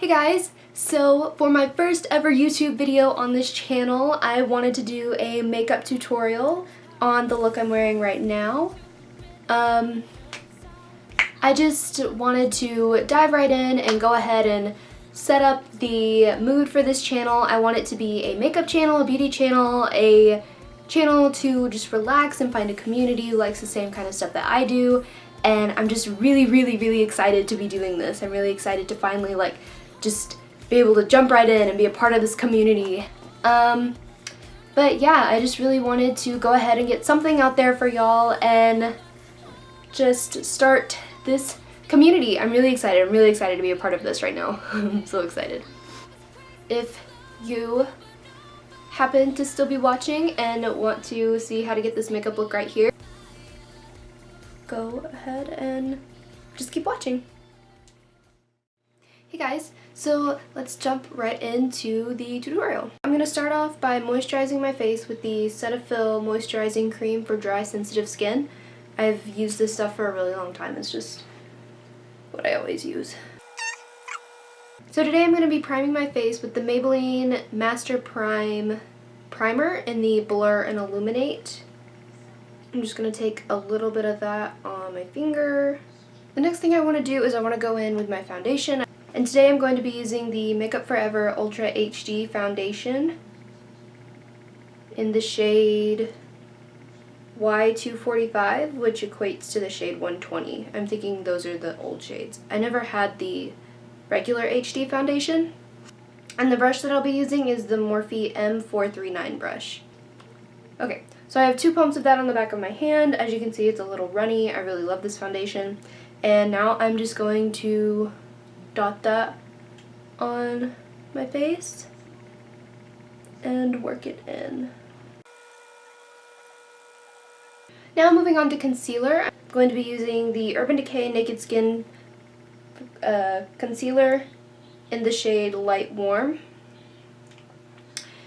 Hey guys! So for my first ever YouTube video on this channel, I wanted to do a makeup tutorial on the look I'm wearing right now. I just wanted to dive right in and go ahead and set up the mood for this channel. I want it to be a makeup channel, a beauty channel, a channel to just relax and find a community who likes the same kind of stuff that I do. And I'm just really excited to be doing this. I'm really excited to finally just be able to jump right in and be a part of this community. But yeah, I just really wanted to go ahead and get something out there for y'all and just start this community. I'm really excited. I'm really excited to be a part of this right now. I'm so excited. If you happen to still be watching and want to see how to get this makeup look right here, go ahead and just keep watching. Hey guys, so let's jump right into the tutorial. I'm going to start off by moisturizing my face with the Cetaphil Moisturizing Cream for dry, sensitive skin. I've used this stuff for a really long time. It's just what I always use. So today I'm going to be priming my face with the Maybelline Master Prime Primer in the Blur and Illuminate. I'm just going to take a little bit of that on my finger. The next thing I want to do is I want to go in with my foundation. And today I'm going to be using the Makeup Forever Ultra HD Foundation in the shade Y245, which equates to the shade 120. I'm thinking those are the old shades. I never had the regular HD foundation. And the brush that I'll be using is the Morphe M439 brush. Okay, so I have 2 pumps of that on the back of my hand. As you can see, it's a little runny. I really love this foundation. And now I'm just going to dot that on my face and work it in. Now moving on to concealer, I'm going to be using the Urban Decay Naked Skin concealer in the shade Light Warm.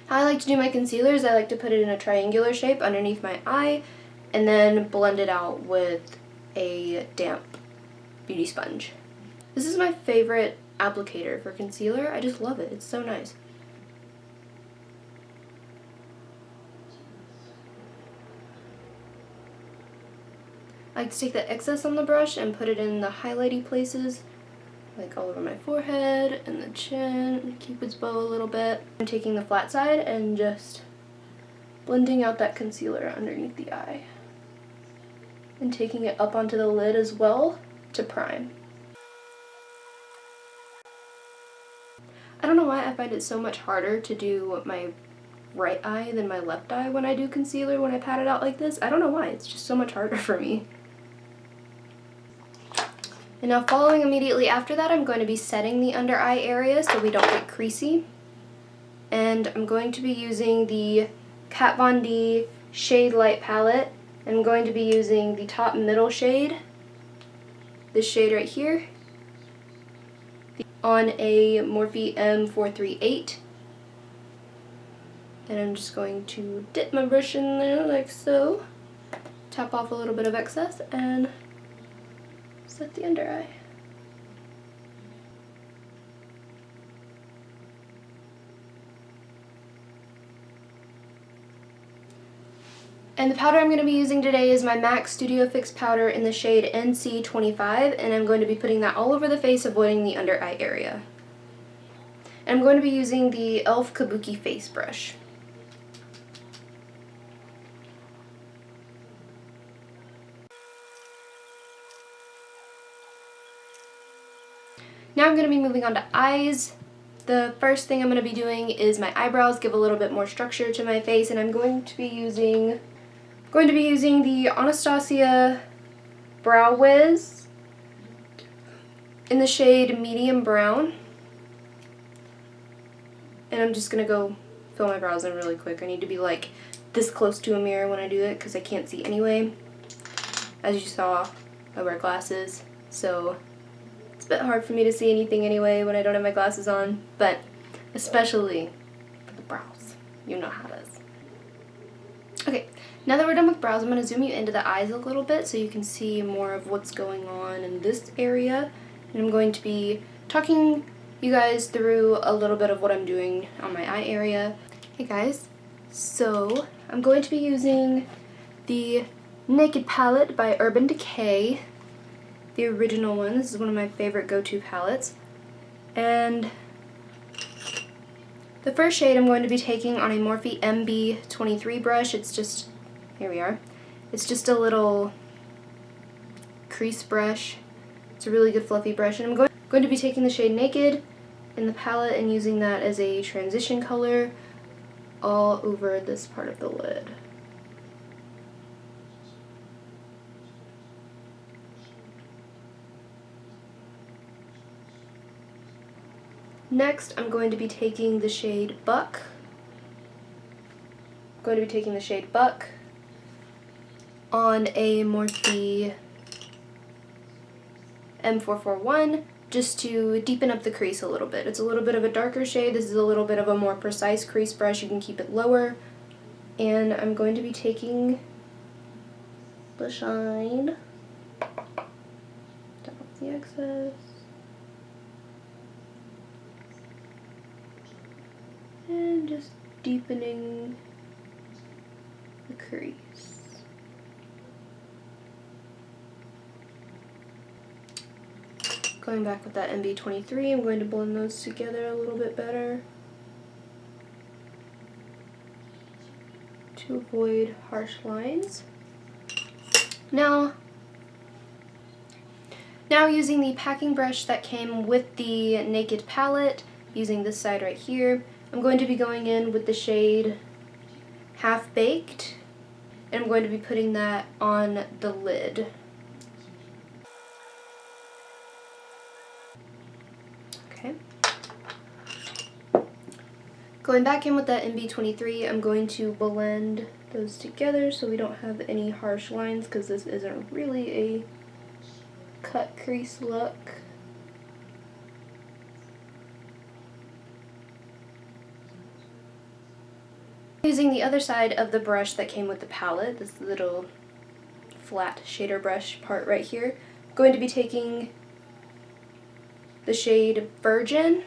How I like to do my concealer is I like to put it in a triangular shape underneath my eye and then blend it out with a damp beauty sponge. This is my favorite applicator for concealer. I just love it. It's so nice. I like to take the excess on the brush and put it in the highlighty places, like all over my forehead and the chin, Cupid's bow a little bit. I'm taking the flat side and just blending out that concealer underneath the eye. And taking it up onto the lid as well to prime. I don't know why I find it so much harder to do my right eye than my left eye when I do concealer when I pat it out like this. I don't know why, it's just so much harder for me. And now following immediately after that, I'm going to be setting the under eye area so we don't get creasy. And I'm going to be using the Kat Von D Shade Light palette. I'm going to be using the top middle shade, this shade right here, on a Morphe M438. And I'm just going to dip my brush in there like so, tap off a little bit of excess, and set the under eye. And the powder I'm going to be using today is my MAC Studio Fix powder in the shade NC25, and I'm going to be putting that all over the face, avoiding the under eye area. And I'm going to be using the e.l.f. Kabuki face brush. Now I'm going to be moving on to eyes. The first thing I'm going to be doing is my eyebrows, give a little bit more structure to my face, and I'm going to be using the Anastasia Brow Wiz in the shade Medium Brown. And I'm just going to go fill my brows in really quick. I need to be like this close to a mirror when I do it because I can't see anyway. As you saw, I wear glasses, so it's a bit hard for me to see anything anyway when I don't have my glasses on, but especially for the brows. You know how it is. Okay, now that we're done with brows, I'm going to zoom you into the eyes a little bit so you can see more of what's going on in this area. And I'm going to be talking you guys through a little bit of what I'm doing on my eye area. Hey guys, so I'm going to be using the Naked palette by Urban Decay, the original one. This is one of my favorite go-to palettes. And the first shade I'm going to be taking on a Morphe MB23 brush. It's just, here we are, it's just a little crease brush. It's a really good fluffy brush, and I'm going to be taking the shade Naked in the palette and using that as a transition color all over this part of the lid. Next, I'm going to be taking the shade Buck. I'm going to be taking the shade Buck on a Morphe M441 just to deepen up the crease a little bit. It's a little bit of a darker shade. This is a little bit of a more precise crease brush. You can keep it lower. And I'm going to be taking the shine, down the excess, and just deepening the crease. Going back with that MB23, I'm going to blend those together a little bit better to avoid harsh lines. Now using the packing brush that came with the Naked palette, using this side right here, I'm going to be going in with the shade Half Baked, and I'm going to be putting that on the lid. Okay. Going back in with that MB23, I'm going to blend those together so we don't have any harsh lines, because this isn't really a cut crease look. Using the other side of the brush that came with the palette, this little flat shader brush part right here, I'm going to be taking the shade Virgin.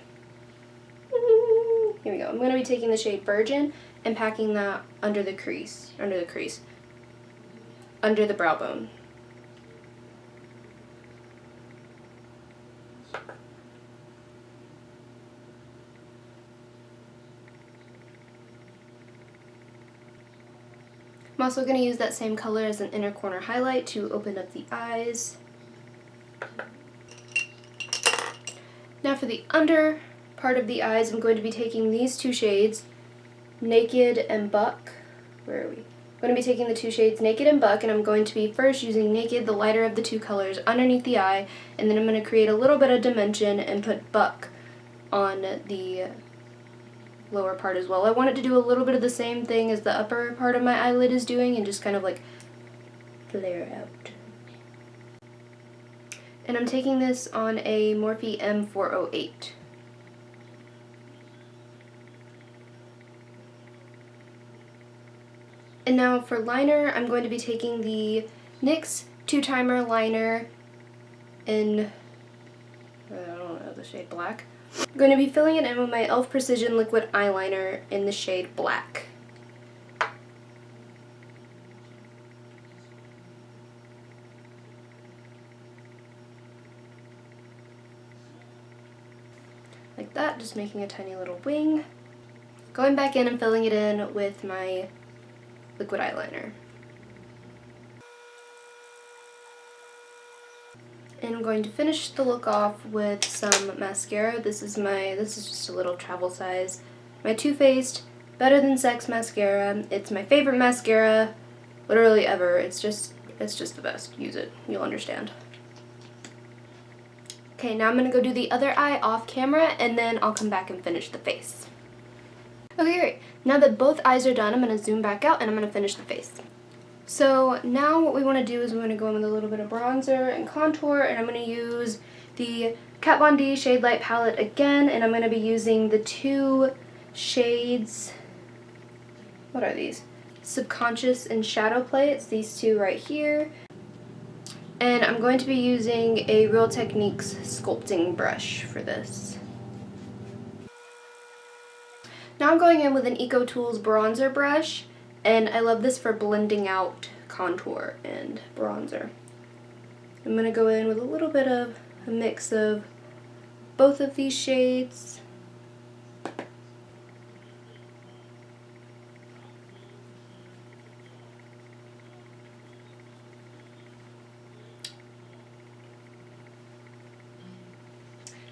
Here we go. I'm going to be taking the shade Virgin and packing that under the crease, under the brow bone. I'm also going to use that same color as an inner corner highlight to open up the eyes. Now for the under part of the eyes, I'm going to be taking these two shades, Naked and Buck. Where are we? I'm going to be taking the two shades Naked and Buck, and I'm going to be first using Naked, the lighter of the two colors, underneath the eye, and then I'm going to create a little bit of dimension and put Buck on the lower part as well. I wanted to do a little bit of the same thing as the upper part of my eyelid is doing, and just kind of like flare out. And I'm taking this on a Morphe M408. And now for liner, I'm going to be taking the NYX 2-timer liner in, I don't know, the shade Black. I'm going to be filling it in with my e.l.f. Precision Liquid Eyeliner in the shade Black. Like that, just making a tiny little wing. Going back in and filling it in with my liquid eyeliner. And I'm going to finish the look off with some mascara. This is just a little travel size. My Too Faced Better Than Sex mascara. It's my favorite mascara, literally ever. It's just the best. Use it. You'll understand. Okay, now I'm going to go do the other eye off camera, and then I'll come back and finish the face. Okay, great. Now that both eyes are done, I'm going to zoom back out and I'm going to finish the face. So now what we want to do is we want to go in with a little bit of bronzer and contour, and I'm going to use the Kat Von D Shade Light palette again, and I'm going to be using the two shades, what are these? Subconscious and Shadow Play. It's these two right here. And I'm going to be using a Real Techniques sculpting brush for this. Now I'm going in with an EcoTools bronzer brush, and I love this for blending out contour and bronzer. I'm going to go in with a little bit of a mix of both of these shades.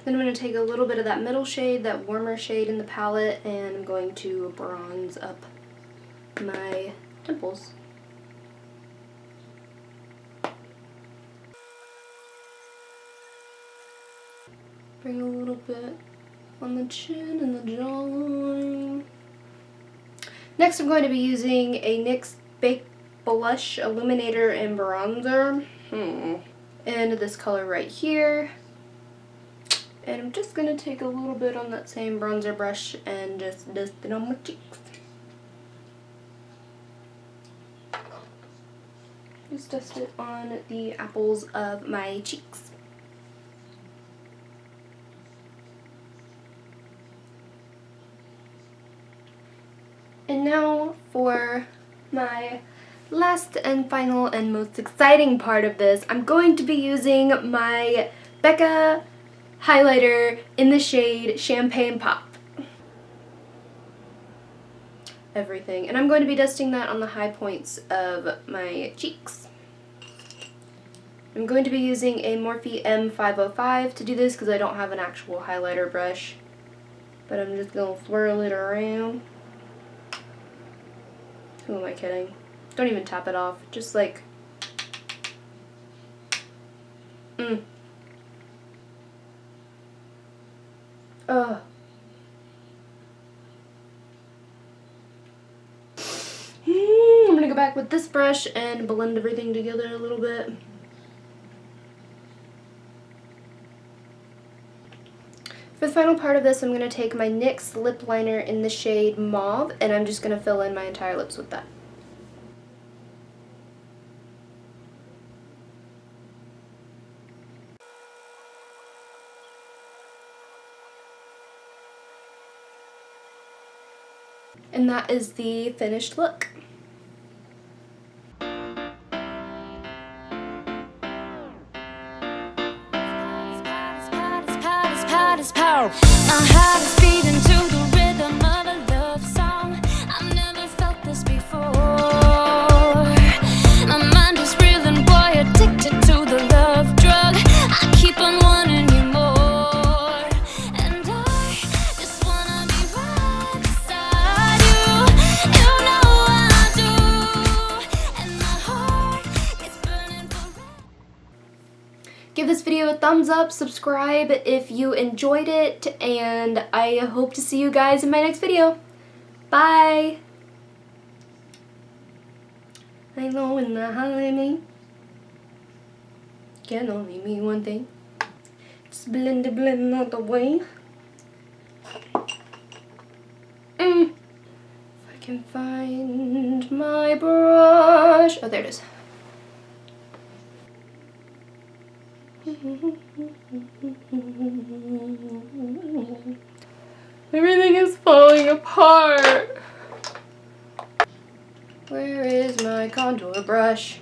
Then I'm going to take a little bit of that middle shade, that warmer shade in the palette, and I'm going to bronze up my temples. Bring a little bit on the chin and the jawline. Next I'm going to be using a NYX Baked Blush Illuminator and Bronzer. And this color right here. And I'm just going to take a little bit on that same bronzer brush and just dust it on my cheeks. Just dust it on the apples of my cheeks. And now for my last and final and most exciting part of this, I'm going to be using my Becca highlighter in the shade Champagne Pop. Everything. And I'm going to be dusting that on the high points of my cheeks. I'm going to be using a Morphe M505 to do this because I don't have an actual highlighter brush. But I'm just going to swirl it around. Who am I kidding? Don't even tap it off. Just like... Ugh. I'm gonna go back with this brush and blend everything together a little bit. For the final part of this, I'm going to take my NYX lip liner in the shade Mauve, and I'm just going to fill in my entire lips with that. And that is the finished look. My heart is beating to the rhythm of a love song. I've never felt this before. My mind is reeling, boy, addicted to the love drug. I keep on wanting you more, and I just wanna be right beside you. You know I do, and my heart is burning for red. Give this video a thumbs up, subscribe if you enjoyed it, and I hope to see you guys in my next video. Bye! I know in the honey can only mean one thing. Just blend it, blend out the way. If I can find my brush. Oh, there it is. Everything is falling apart. Where is my contour brush?